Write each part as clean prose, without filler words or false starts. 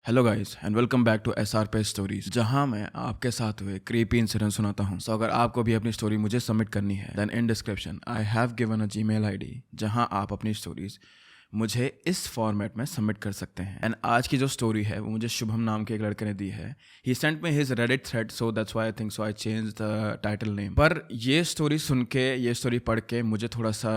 Hello guys and welcome back to SR pay stories, जहां मैं आपके साथ हुए क्रीपी इंसिडेंट सुनाता हूं। सो अगर आपको भी अपनी स्टोरी मुझे सबमिट करनी है then in description I have given a Gmail ID जहां आप अपनी स्टोरीज मुझे इस फॉर्मेट में सबमिट कर सकते हैं। एंड आज की जो स्टोरी है वो मुझे शुभम नाम के एक लड़के ने दी है। He sent me his Reddit thread, so that's why I think so I change the title name. पर ये स्टोरी सुन के, ये स्टोरी पढ़ के मुझे थोड़ा सा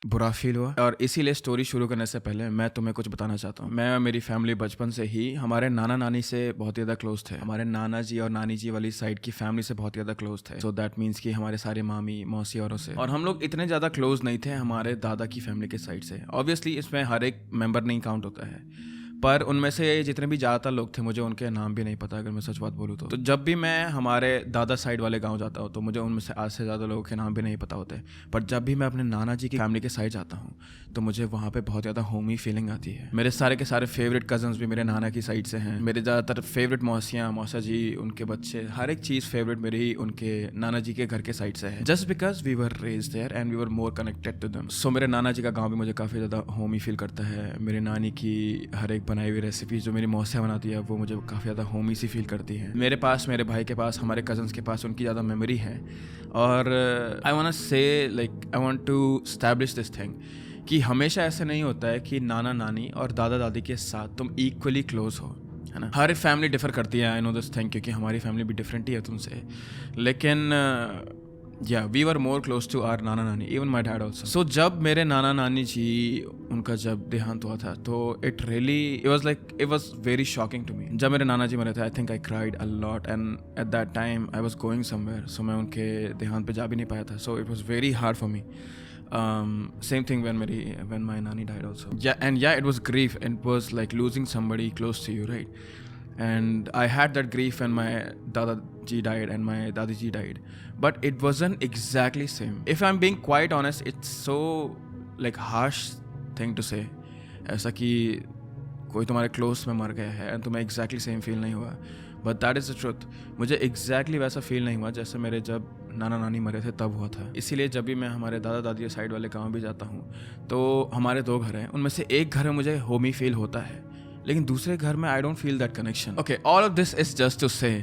बुरा फील हुआ, और इसीलिए स्टोरी शुरू करने से पहले मैं तुम्हें कुछ बताना चाहता हूँ। मैं और मेरी फैमिली बचपन से ही हमारे नाना नानी से बहुत ज़्यादा क्लोज थे। हमारे नाना जी और नानी जी वाली साइड की फैमिली से बहुत ज़्यादा क्लोज थे। सो दैट मीन्स कि हमारे सारे मामी मौसी औरों से, और हम लोग इतने ज़्यादा क्लोज नहीं थे हमारे दादा की फैमिली के साइड से। ऑब्वियसली इसमें हर एक मेंबर नहीं काउंट होता है, पर उनमें से जितने भी ज़्यादातर लोग थे मुझे उनके नाम भी नहीं पता, अगर मैं सच बात बोलूँ तो जब भी मैं हमारे दादा साइड वाले गांव जाता हूँ तो मुझे उनमें से आज से ज़्यादा लोगों के नाम भी नहीं पता होते। पर जब भी मैं अपने नाना जी की फैमिली के साइड जाता हूँ तो मुझे वहाँ पे बहुत ज़्यादा होमी फीलिंग आती है। मेरे सारे के सारे फेवरेट कजन्स भी मेरे नाना की साइड से हैं। मेरे ज़्यादातर फेवरेट मौसियाँ, मौसा जी, उनके बच्चे, हर एक चीज़ फेवरेट मेरी उनके नाना जी के घर के साइड से है, just because we were raised there and we were more connected to them. So मेरे नाना जी का गाँव भी मुझे काफ़ी ज़्यादा होमी फील करता है। मेरी नानी की हर एक बनाई हुई रेसिपी जो मेरी मौसियाँ बनाती है वो मुझे काफ़ी ज़्यादा होमी सी फील करती है। मेरे पास, मेरे भाई के पास, हमारे कजन्स के पास उनकी ज़्यादा मेमोरी है। और I want say like I want to establish this thing कि हमेशा ऐसा नहीं होता है कि नाना नानी और दादा दादी के साथ तुम इक्वली क्लोज हो, है ना। हर एक फैमिली डिफर करती है, आई नो दिस थिंग, क्योंकि हमारी फैमिली भी डिफरेंट ही है तुमसे। लेकिन या we were more close to our nana nani, even my dad also. So जब मेरे नाना नानी जी, उनका जब देहांत हुआ था तो it was very shocking to me. जब मेरे नाना जी मरे थे I think I cried a lot, and at that time I was going somewhere, so मैं उनके देहांत पे जा भी नहीं पाया था। So it was very hard for me. Same thing when my nanny died also. It was grief, and it was like losing somebody close to you, right? And I had that grief when my dada ji died and my dadi ji died, but it wasn't exactly same. If I'm being quite honest, it's so like harsh thing to say, ऐसा कि कोई तुम्हारे close में मर गया है and तुम्हें exactly same feel नहीं हुआ, but that is the truth. मुझे एग्जैक्टली वैसा फील नहीं हुआ जैसे मेरे जब नाना नानी मरे थे तब हुआ था। इसीलिए जब भी मैं हमारे दादा दादी साइड वाले गाँव भी जाता हूँ तो हमारे 2 घर हैं, उनमें से एक घर में मुझे होमी फील होता है, लेकिन दूसरे घर में I don't feel that connection. Okay, all of this is just to say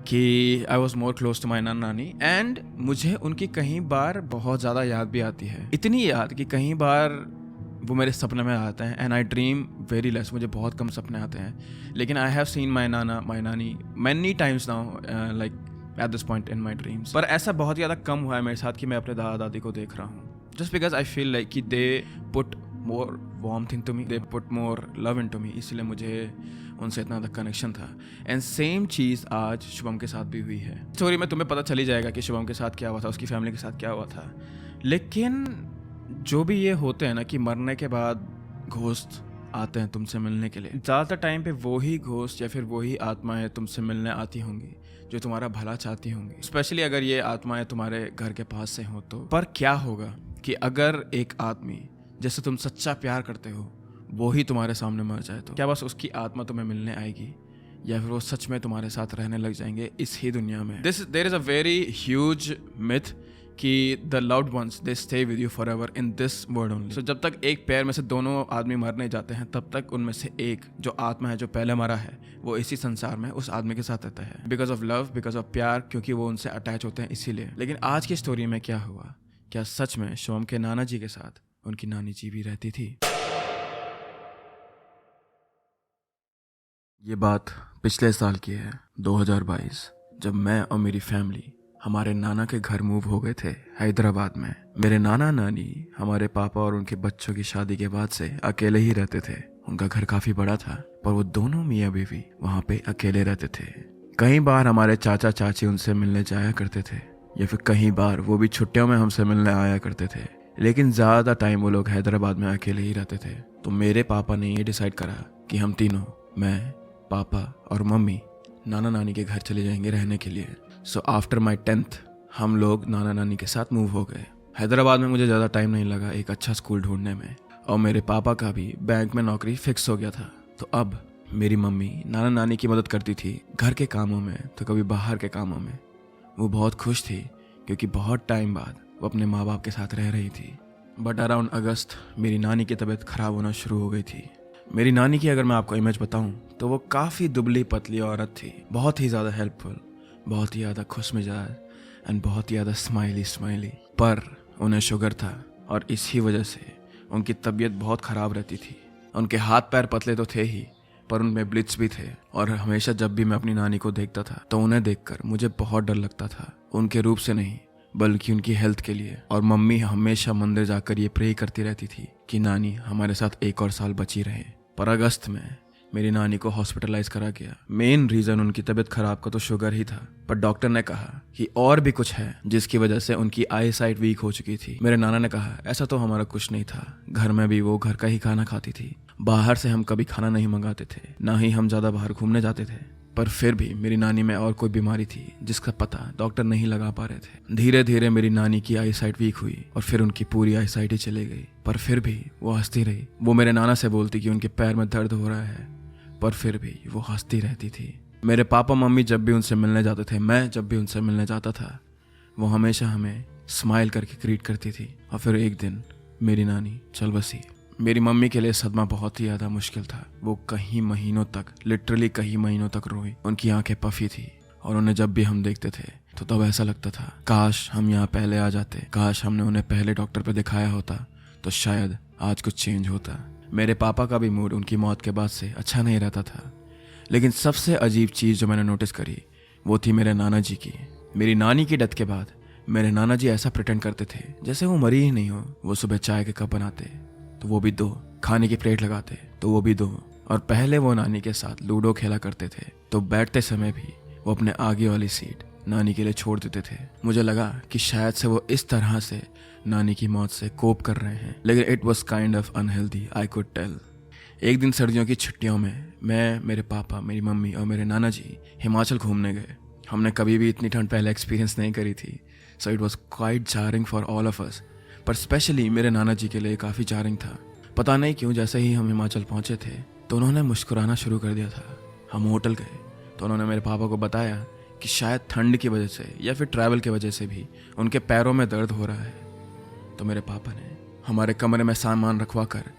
कि I was more close to my nana nani, and मुझे उनकी कहीं बार बहुत ज़्यादा याद भी आती है। इतनी याद कि कहीं बार वो मेरे सपने में आते हैं, and I dream very less, मुझे बहुत कम सपने आते हैं। लेकिन आई हैव सीन माई नाना माई नानी many times now, like at this point in my dreams. पर ऐसा बहुत ज़्यादा कम हुआ है मेरे साथ कि मैं अपने दादा दादी को देख रहा हूँ, just because I feel like कि they put more warm thing to me, they put more love into me, इसलिए मुझे उनसे इतना ज़्यादा कनेक्शन था। एंड सेम चीज़ आज शुभम के साथ भी हुई है। स्टोरी में तुम्हें पता चल ही जाएगा कि शुभम के साथ क्या हुआ था, उसकी फैमिली के साथ क्या हुआ था। लेकिन जो भी ये होते हैं ना कि मरने के बाद घोस्ट आते हैं तुमसे मिलने के लिए, ज़्यादातर टाइम पे वही घोस्ट या फिर वही आत्माएं तुमसे मिलने आती होंगी जो तुम्हारा भला चाहती होंगी, स्पेशली अगर ये आत्माएं तुम्हारे घर के पास से हो तो। पर क्या होगा कि अगर एक आदमी जैसे तुम सच्चा प्यार करते हो वो ही तुम्हारे सामने मर जाए तो क्या बस उसकी आत्मा तुम्हें मिलने आएगी, या फिर वो सच में तुम्हारे साथ रहने लग जाएंगे इस ही दुनिया में। There is a very huge myth कि the loved ones they stay with you forever in this world only. So जब तक एक पैर में से दोनों आदमी मरने जाते हैं तब तक उनमें से एक जो आत्मा है जो पहले मरा है वो इसी संसार में उस आदमी के साथ रहता है, because of love, because of प्यार, क्योंकि वो उनसे अटैच होते हैं इसीलिए। लेकिन आज की स्टोरी में क्या हुआ, क्या सच में शुभम के नाना जी के साथ उनकी नानी जी भी रहती थी? ये बात पिछले साल की है, 2022, जब मैं और मेरी फैमिली हमारे नाना के घर मूव हो गए थे हैदराबाद में। मेरे नाना नानी हमारे पापा और उनके बच्चों की शादी के बाद से अकेले ही रहते थे। उनका घर काफी बड़ा था पर वो दोनों मियाँ बीवी वहाँ पे अकेले रहते थे। कई बार हमारे चाचा चाची उनसे मिलने जाया करते थे, या फिर कई बार वो भी छुट्टियों में हमसे मिलने आया करते थे, लेकिन ज्यादा टाइम वो लोग हैदराबाद में अकेले ही रहते थे। तो मेरे पापा ने ये डिसाइड करा कि हम तीनों, मैं, पापा और मम्मी, नाना नानी के घर चले जाएंगे रहने के लिए। सो आफ्टर माई 10th हम लोग नाना नानी के साथ मूव हो गए। हैदराबाद में मुझे ज़्यादा टाइम नहीं लगा एक अच्छा स्कूल ढूंढने में, और मेरे पापा का भी बैंक में नौकरी फिक्स हो गया था। तो अब मेरी मम्मी नाना नानी की मदद करती थी घर के कामों में तो कभी बाहर के कामों में। वो बहुत खुश थी क्योंकि बहुत टाइम बाद वो अपने माँ बाप के साथ रह रही थी। बट अराउंड अगस्त मेरी नानी की तबीयत ख़राब होना शुरू हो गई थी। मेरी नानी की अगर मैं आपको इमेज बताऊं तो वो काफ़ी दुबली पतली औरत थी, बहुत ही ज़्यादा हेल्पफुल, बहुत ही ज़्यादा खुश मिजाज एंड बहुत ही ज़्यादा स्माइली। पर उन्हें शुगर था और इसी वजह से उनकी तबीयत बहुत ख़राब रहती थी। उनके हाथ पैर पतले तो थे ही, पर उनमें ब्लिट्स भी थे। और हमेशा जब भी मैं अपनी नानी को देखता था तो उन्हें देखकर मुझे बहुत डर लगता था, उनके रूप से नहीं बल्कि उनकी हेल्थ के लिए। और मम्मी हमेशा मंदिर जाकर ये प्रे करती रहती थी कि नानी हमारे साथ एक और साल बची रहे। पर अगस्त में मेरी नानी को हॉस्पिटलाइज करा गया। मेन रीजन उनकी तबीयत खराब का तो शुगर ही था, पर डॉक्टर ने कहा कि और भी कुछ है जिसकी वजह से उनकी आई साइट वीक हो चुकी थी। मेरे नाना ने कहा ऐसा तो हमारा कुछ नहीं था, घर में भी वो घर का ही खाना खाती थी, बाहर से हम कभी खाना नहीं मंगाते थे, ना ही हम ज्यादा बाहर घूमने जाते थे। पर फिर भी मेरी नानी में और कोई बीमारी थी जिसका पता डॉक्टर नहीं लगा पा रहे थे। धीरे धीरे मेरी नानी की आई साइट वीक हुई और फिर उनकी पूरी आई साइट ही चली गई। पर फिर भी वो हंसती रही। वो मेरे नाना से बोलती कि उनके पैर में दर्द हो रहा है, पर फिर भी वो हंसती रहती थी। मेरे पापा मम्मी जब भी उनसे मिलने जाते थे, मैं जब भी उनसे मिलने जाता था, वो हमेशा हमें स्माइल करके ग्रीट करती थी। और फिर एक दिन मेरी नानी चल बसी। मेरी मम्मी के लिए सदमा बहुत ही ज़्यादा मुश्किल था। वो कई महीनों तक, लिटरली कई महीनों तक रोई। उनकी आंखें पफी थी और उन्हें जब भी हम देखते थे तो तब ऐसा लगता था काश हम यहाँ पहले आ जाते, काश हमने उन्हें पहले डॉक्टर पे दिखाया होता तो शायद आज कुछ चेंज होता। मेरे पापा का भी मूड उनकी मौत के बाद से अच्छा नहीं रहता था। लेकिन सबसे अजीब चीज़ जो मैंने नोटिस करी वो थी मेरे नाना जी की। मेरी नानी की डेथ के बाद मेरे नाना जी ऐसा प्रिटेंड करते थे जैसे वो मरी ही नहीं हो। वो सुबह चाय के कप बनाते तो वो भी 2, खाने की प्लेट लगाते तो वो भी 2। और पहले वो नानी के साथ लूडो खेला करते थे तो बैठते समय भी वो अपने आगे वाली सीट नानी के लिए छोड़ देते थे। मुझे लगा कि शायद से वो इस तरह से नानी की मौत से कोप कर रहे हैं, लेकिन it was kind of unhealthy, I could tell. एक दिन सर्दियों की छुट्टियों में मैं, मेरे पापा, मेरी मम्मी और मेरे नाना जी हिमाचल घूमने गए। हमने कभी भी इतनी ठंड पहले एक्सपीरियंस नहीं करी थी, सो it was quite jarring for all of us. पर स्पेशली मेरे नाना जी के लिए काफ़ी जारिंग था। पता नहीं क्यों जैसे ही हम हिमाचल पहुंचे थे तो उन्होंने मुस्कुराना शुरू कर दिया था। हम होटल गए तो उन्होंने मेरे पापा को बताया कि शायद ठंड की वजह से या फिर ट्रैवल की वजह से भी उनके पैरों में दर्द हो रहा है। तो मेरे पापा ने हमारे कमरे में सामान रखवा कर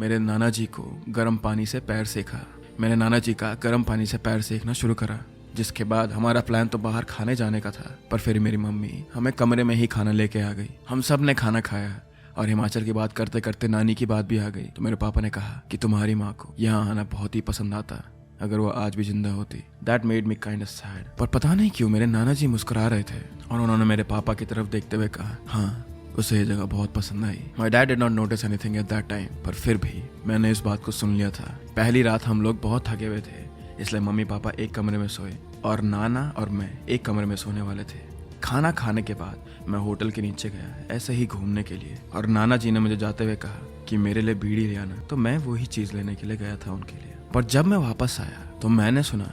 मेरे नाना जी को गर्म पानी से पैर सेका। मेरे नाना जी का गर्म पानी से पैर सेकना शुरू करा, जिसके बाद हमारा प्लान तो बाहर खाने जाने का था, पर फिर मेरी मम्मी हमें कमरे में ही खाना लेके आ गई। हम सब ने खाना खाया और हिमाचल की बात करते करते नानी की बात भी आ गई। तो मेरे पापा ने कहा कि तुम्हारी माँ को यहाँ आना बहुत ही पसंद आता अगर वो आज भी जिंदा होती। That made me kind of sad. पर पता नहीं क्यों मेरे नाना जी मुस्कुरा रहे थे और उन्होंने मेरे पापा की तरफ देखते हुए कहा हाँ उसे ये जगह बहुत पसंद आई। My dad did not notice anything at that time, पर फिर भी मैंने इस बात को सुन लिया था। पहली रात हम लोग बहुत थके हुए थे, इसलिए मम्मी पापा एक कमरे में सोए और नाना और मैं एक कमरे में सोने वाले थे। खाना खाने के बाद मैं होटल के नीचे गया ऐसे ही घूमने के लिए, और नाना जी ने मुझे जाते हुए कहा कि मेरे लिए बीड़ी ले आना। तो मैं वही चीज़ लेने के लिए गया था उनके लिए। पर जब मैं वापस आया तो मैंने सुना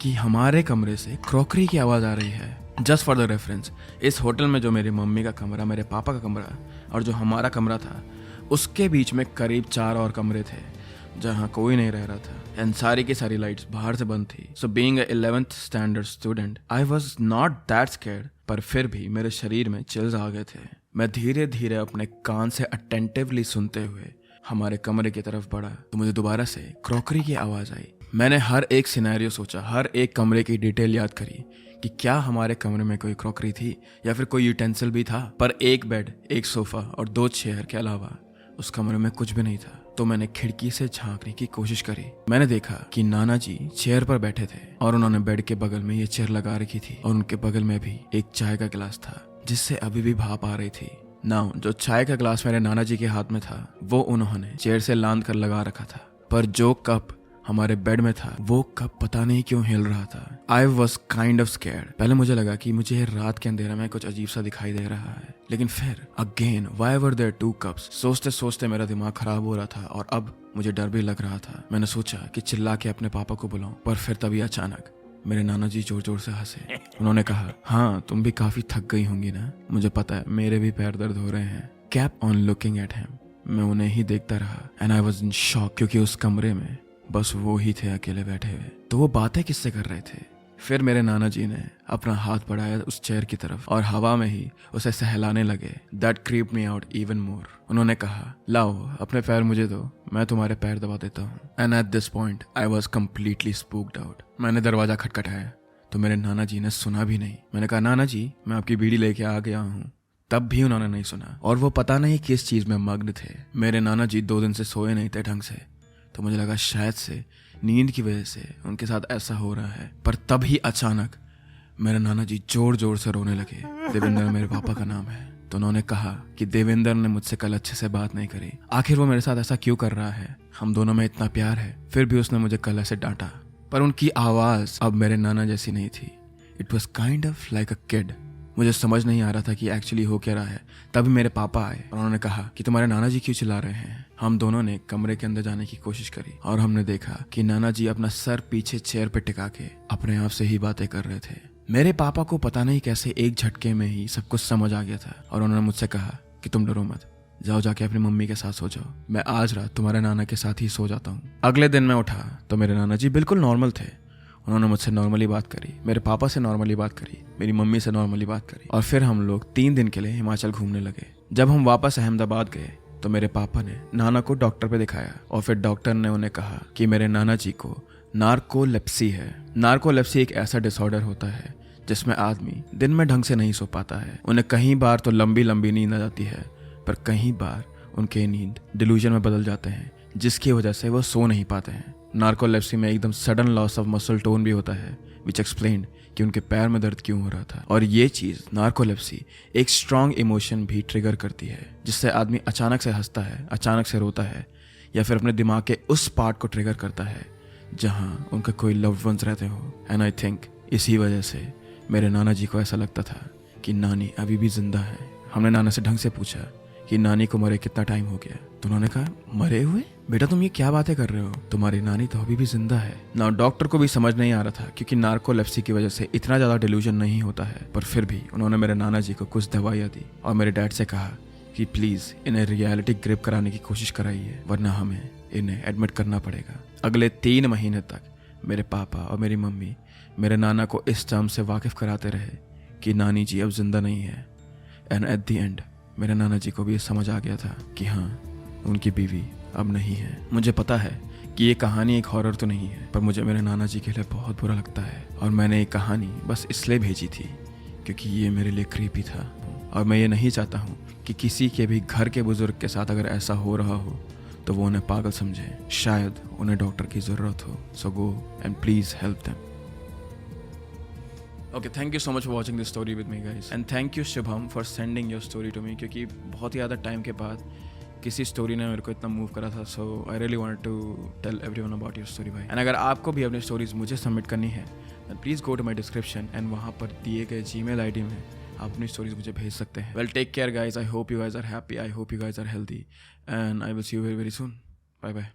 कि हमारे कमरे से क्रॉकरी की आवाज़ आ रही है। जस्ट फॉर द रेफरेंस, इस होटल में जो मेरी मम्मी का कमरा, मेरे पापा का कमरा और जो हमारा कमरा था, उसके बीच में करीब 4 और कमरे थे जहाँ कोई नहीं रह रहा था एंड सारी की सारी लाइट्स बाहर से बंद थी। So being a 11th standard student I was not that scared, पर फिर भी मेरे शरीर में चिल्स आ गए थे। मैं धीरे धीरे अपने कान से अटेंटिवली सुनते हुए हमारे कमरे की तरफ बढ़ा तो मुझे दोबारा से क्रॉकरी की आवाज़ आई। मैंने हर एक सिनेरियो सोचा, हर एक कमरे की डिटेल याद करी कि क्या हमारे कमरे में कोई क्रॉकरी थी या फिर कोई यूटेंसिल भी था। पर एक बेड, एक सोफा और 2 चेयर के अलावा उस कमरे में कुछ भी नहीं था। तो मैंने खिड़की से झांकने की कोशिश करी। मैंने देखा कि नाना जी चेयर पर बैठे थे और उन्होंने बेड के बगल में ये चेयर लगा रखी थी और उनके बगल में भी एक चाय का गिलास था जिससे अभी भी भाप आ रही थी। नाउ जो चाय का गिलास मेरे नाना जी के हाथ में था वो उन्होंने चेयर से लांद कर लगा रखा था, पर जो कप हमारे बेड में था वो कप पता नहीं क्यों हिल रहा था। I was kind of scared. पहले मुझे लगा कि मुझे रात के अंधेरे में कुछ अजीब सा दिखाई दे रहा है, लेकिन फिर again why were there 2 cups. सोचते सोचते मेरा दिमाग खराब हो रहा था और अब मुझे डर भी लग रहा था। मैंने सोचा कि चिल्ला के अपने पापा को बुलाऊं, पर फिर तभी अचानक मेरे नाना जी जोर जोर से हंसे। उन्होंने कहा हाँ तुम भी काफी थक गई होंगी ना, मुझे पता है मेरे भी पैर दर्द हो रहे हैं। Kept on looking at him. मैं उन्हें ही देखता रहा and I was in shock, क्योंकि उस कमरे में बस वो ही थे अकेले बैठे हुए। तो वो बातें किससे कर रहे थे? फिर मेरे नाना जी ने अपना हाथ बढ़ाया उस चेयर की तरफ और हवा में ही उसे सहलाने लगे। That creeped me out even more. उन्होंने कहा लाओ अपने पैर मुझे दो, मैं तुम्हारे पैर दबा देता हूँ। And at this point I was completely spooked out. मैंने दरवाजा खटखटाया तो मेरे नाना जी ने सुना भी नहीं। मैंने कहा, नाना जी मैं आपकी बीड़ी लेके आ गया हूँ। तब भी उन्होंने नहीं सुना और वो पता नहीं किस चीज में मग्न थे। मेरे नाना जी 2 दिन से सोए नहीं थे ढंग से, तो मुझे लगा शायद से नींद की वजह से उनके साथ ऐसा हो रहा है। पर तभी अचानक मेरे नाना जी जोर जोर से रोने लगे। देवेंद्र मेरे पापा का नाम है। तो उन्होंने कहा कि देवेंद्र ने मुझसे कल अच्छे से बात नहीं करी, आखिर वो मेरे साथ ऐसा क्यों कर रहा है, हम दोनों में इतना प्यार है, फिर भी उसने मुझे कल ऐसे डांटा। पर उनकी आवाज अब मेरे नाना जैसी नहीं थी। It was kind of like a kid. मुझे समझ नहीं आ रहा था कि एक्चुअली हो क्या रहा है। तभी मेरे पापा आए और उन्होंने कहा कि तुम्हारे नाना जी क्यों चिल्ला रहे हैं। हम दोनों ने कमरे के अंदर जाने की कोशिश करी और हमने देखा कि नाना जी अपना सर पीछे चेयर पे टिका के अपने आप से ही बातें कर रहे थे। मेरे पापा को पता नहीं कैसे एक झटके में ही सब कुछ समझ आ गया था और उन्होंने मुझसे कहा कि तुम डरो मत, जाओ जाके अपनी मम्मी के साथ सो जाओ, मैं आज रात तुम्हारे नाना के साथ ही सो जाता हूँ। अगले दिन मैं उठा तो मेरे नाना जी बिल्कुल नॉर्मल थे। उन्होंने मुझसे नॉर्मली बात करी, मेरे पापा से नॉर्मली बात करी, मेरी मम्मी से नॉर्मली बात करी और फिर हम लोग 3 दिन के लिए हिमाचल घूमने लगे। जब हम वापस अहमदाबाद गए तो मेरे पापा ने नाना को डॉक्टर पे दिखाया और फिर डॉक्टर ने उन्हें कहा कि मेरे नाना जी को नार्कोलेप्सी है। नार्कोलेप्सी एक ऐसा डिसऑर्डर होता है जिसमें आदमी दिन में ढंग से नहीं सो पाता है। उन्हें कई बार तो लंबी लंबी नींद आ जाती है, पर कई बार उनके नींद डिल्यूजन में बदल जाते हैं, जिसकी वजह से वो सो नहीं पाते हैं। नार्कोलेप्सी में एकदम sudden loss of muscle tone भी होता है, विच एक्सप्लेन्ड कि उनके पैर में दर्द क्यों हो रहा था। और ये चीज नार्कोलेप्सी एक स्ट्रॉन्ग इमोशन भी ट्रिगर करती है, जिससे आदमी अचानक से हंसता है, अचानक से रोता है, या फिर अपने दिमाग के उस पार्ट को ट्रिगर करता है जहां उनके कोई लव्ड वंस रहते हो। एंड आई थिंक इसी वजह से मेरे नाना जी को ऐसा लगता था कि नानी अभी भी जिंदा है। हमने नाना से ढंग से पूछा कि नानी को मरे कितना टाइम हो गया, तो उन्होंने कहा, मरे हुए बेटा तुम ये क्या बातें कर रहे हो, तुम्हारी नानी तो अभी भी जिंदा है ना। डॉक्टर को भी समझ नहीं आ रहा था क्योंकि नार्कोलेप्सी की वजह से इतना ज्यादा डिल्यूजन नहीं होता है, पर फिर भी उन्होंने मेरे नाना जी को कुछ दवाइयाँ दी और मेरे डैड से कहा कि प्लीज इन्हें रियलिटी ग्रिप कराने की कोशिश कराइए, वरना हमें इन्हें एडमिट करना पड़ेगा। अगले 3 महीने तक मेरे पापा और मेरी मम्मी मेरे नाना को इस टर्म से वाकिफ कराते रहे कि नानी जी अब जिंदा नहीं है। एंड एट द एंड मेरे नाना जी को भी समझ आ गया था कि हाँ, उनकी बीवी अब नहीं है। मुझे पता है कि ये कहानी एक हॉरर तो नहीं है, पर मुझे मेरे नाना जी के लिए बहुत बुरा लगता है और मैंने ये कहानी बस इसलिए भेजी थी क्योंकि ये मेरे लिए क्रीपी था और मैं ये नहीं चाहता हूँ कि किसी के भी घर के बुजुर्ग के साथ अगर ऐसा हो रहा हो तो वो उन्हें पागल समझे। शायद उन्हें डॉक्टर की ज़रूरत हो। So go and please help them. Okay, thank you so much for watching this story with me guys and thank you Shubham for sending your story to me, क्योंकि बहुत ही ज़्यादा टाइम के बाद किसी स्टोरी ने मेरे को इतना मूव करा था। So I really want to tell everyone about your story भाई। एंड अगर आपको भी अपनी स्टोरीज मुझे सबमिट करनी है then please go to my description and वहाँ पर दिए गए जीमेल आईडी में आप अपनी स्टोरीज मुझे भेज सकते हैं। Well, take care guys, I hope you guys are happy, I hope you guys are healthy and I will see you very very soon. Bye bye.